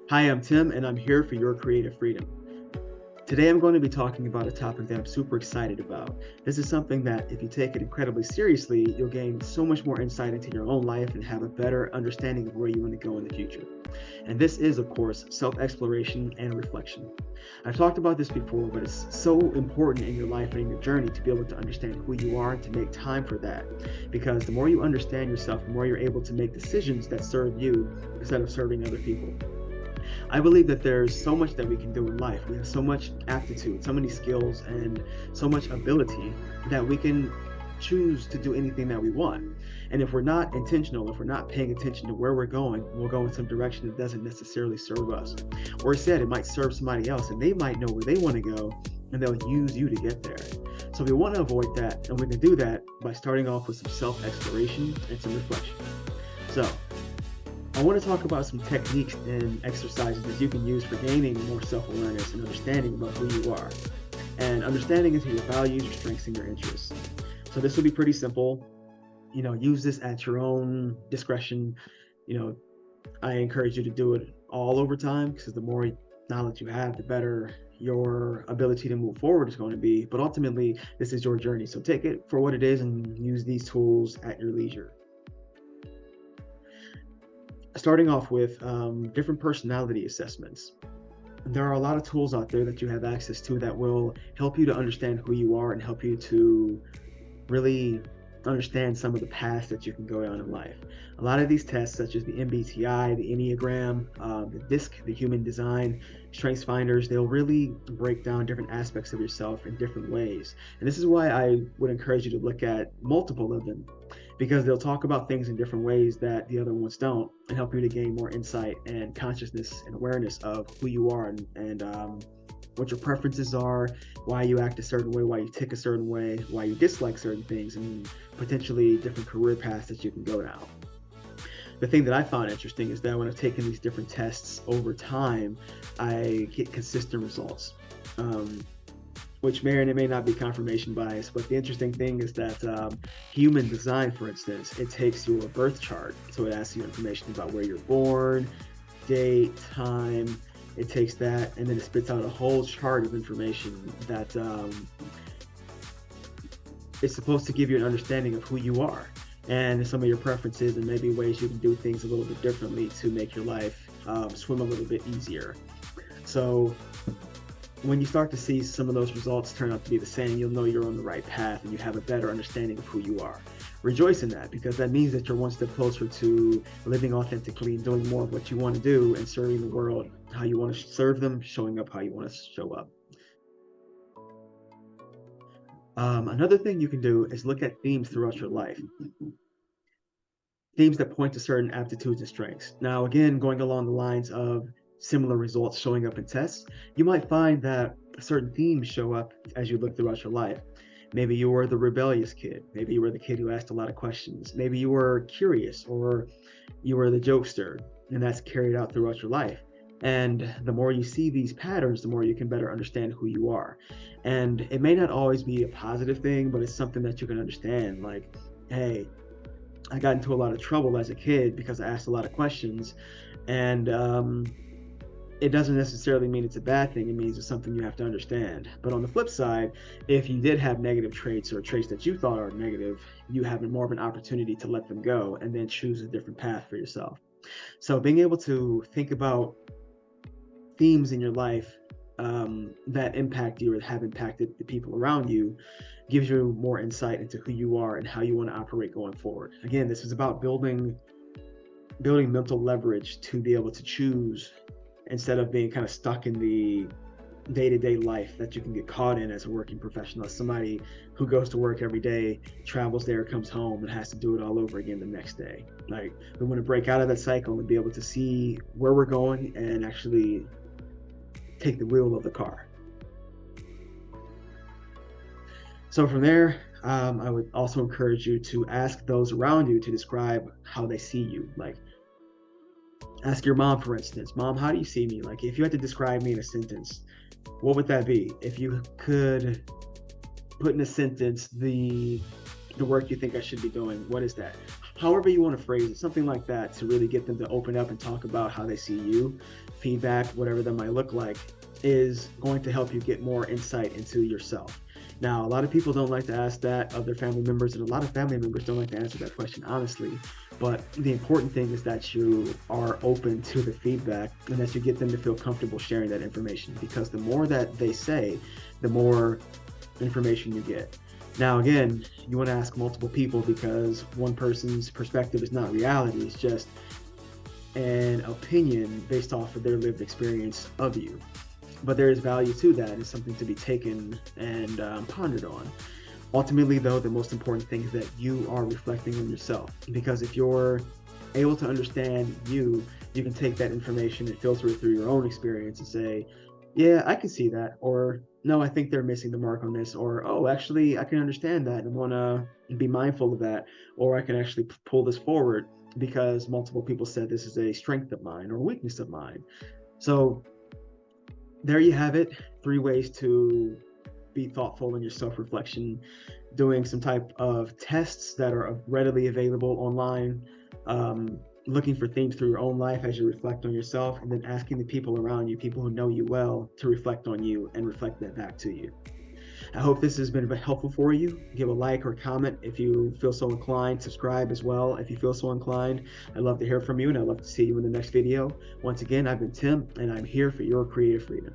Hi, I'm Tim, and I'm here for your creative freedom. Today, I'm going to be talking about a topic that I'm super excited about. This is something that, if you take it incredibly seriously, you'll gain so much more insight into your own life and have a better understanding of where you want to go in the future. And this is, of course, self exploration and reflection. I've talked about this before, but it's so important in your life and in your journey to be able to understand who you are and to make time for that. Because the more you understand yourself, the more you're able to make decisions that serve you instead of serving other people. I believe that there's so much that we can do in life. We have so much aptitude, so many skills, and so much ability that we can choose to do anything that we want. And if we're not intentional, if we're not paying attention to where we're going, we'll go in some direction that doesn't necessarily serve us. Or instead, it might serve somebody else and they might know where they want to go and they'll use you to get there. So we want to avoid that, and we can do that by starting off with some self exploration and some reflection. So, I want to talk about some techniques and exercises that you can use for gaining more self-awareness and understanding about who you are, and understanding into your values, your strengths, and your interests. So this will be pretty simple. Use this at your own discretion. You know, I encourage you to do it all over time because the more knowledge you have, the better your ability to move forward is going to be. But ultimately, this is your journey. So take it for what it is and use these tools at your leisure. Starting off with different personality assessments. There are a lot of tools out there that you have access to that will help you to understand who you are and help you to really understand some of the paths that you can go down in life. A lot of these tests, such as the MBTI, the Enneagram, the DISC, the Human Design, Strengths Finders, they'll really break down different aspects of yourself in different ways. And this is why I would encourage you to look at multiple of them, because they'll talk about things in different ways that the other ones don't and help you to gain more insight and consciousness and awareness of who you are and what your preferences are, why you act a certain way, why you tick a certain way, why you dislike certain things, and potentially different career paths that you can go down. The thing that I found interesting is that when I've taken these different tests over time, I get consistent results. Which may or may not be confirmation bias, but the interesting thing is that Human Design, for instance, it takes your birth chart. So it asks you information about where you're born, date, time. It takes that and then it spits out a whole chart of information that is supposed to give you an understanding of who you are and some of your preferences and maybe ways you can do things a little bit differently to make your life swim a little bit easier. So when you start to see some of those results turn out to be the same, you'll know you're on the right path and you have a better understanding of who you are. Rejoice in that, because that means that you're one step closer to living authentically and doing more of what you want to do and serving the world how you want to serve them, showing up how you want to show up. Another thing you can do is look at themes throughout your life, themes that point to certain aptitudes and strengths. Now, again, going along the lines of similar results showing up in tests, you might find that certain themes show up as you look throughout your life. Maybe you were the rebellious kid. Maybe you were the kid who asked a lot of questions. Maybe you were curious, or you were the jokester, and that's carried out throughout your life. And the more you see these patterns, the more you can better understand who you are. And it may not always be a positive thing, but it's something that you can understand. Like, hey, I got into a lot of trouble as a kid because I asked a lot of questions. And it doesn't necessarily mean it's a bad thing. It means it's something you have to understand. But on the flip side, if you did have negative traits or traits that you thought are negative, you have more of an opportunity to let them go and then choose a different path for yourself. So being able to think about themes in your life that impact you or have impacted the people around you gives you more insight into who you are and how you want to operate going forward. Again, this is about building mental leverage to be able to choose instead of being kind of stuck in the day-to-day life that you can get caught in as a working professional, as somebody who goes to work every day, travels there, comes home, and has to do it all over again the next day. Like, we want to break out of that cycle and be able to see where we're going and actually take the wheel of the car. So from there, I would also encourage you to ask those around you to describe how they see you. Like, ask your mom, for instance, Mom, how do you see me? Like, if you had to describe me in a sentence, what would that be? If you could put in a sentence the work you think I should be doing, what is that? however you want to phrase it, something like that, to really get them to open up and talk about how they see you. Feedback, whatever that might look like, is going to help you get more insight into yourself. Now, a lot of people don't like to ask that of their family members, and a lot of family members don't like to answer that question honestly. But the important thing is that you are open to the feedback and that you get them to feel comfortable sharing that information, because the more that they say, the more information you get. Now, again, you want to ask multiple people, because one person's perspective is not reality. It's just an opinion based off of their lived experience of you. But there is value to that. It's something to be taken and pondered on. Ultimately, though, the most important thing is that you are reflecting on yourself, because if you're able to understand you, you can take that information and filter it through your own experience and say, yeah, I can see that, or no, I think they're missing the mark on this, or oh, actually, I can understand that and want to be mindful of that, or I can actually pull this forward because multiple people said this is a strength of mine or weakness of mine. So there you have it, 3 ways to be thoughtful in your self-reflection: doing some type of tests that are readily available online, looking for themes through your own life as you reflect on yourself, and then asking the people around you, people who know you well, to reflect on you and reflect that back to you. I hope this has been helpful for you. Give a like or comment if you feel so inclined. Subscribe as well if you feel so inclined. I'd love to hear from you, and I'd love to see you in the next video. Once again, I've been Tim, and I'm here for your creative freedom.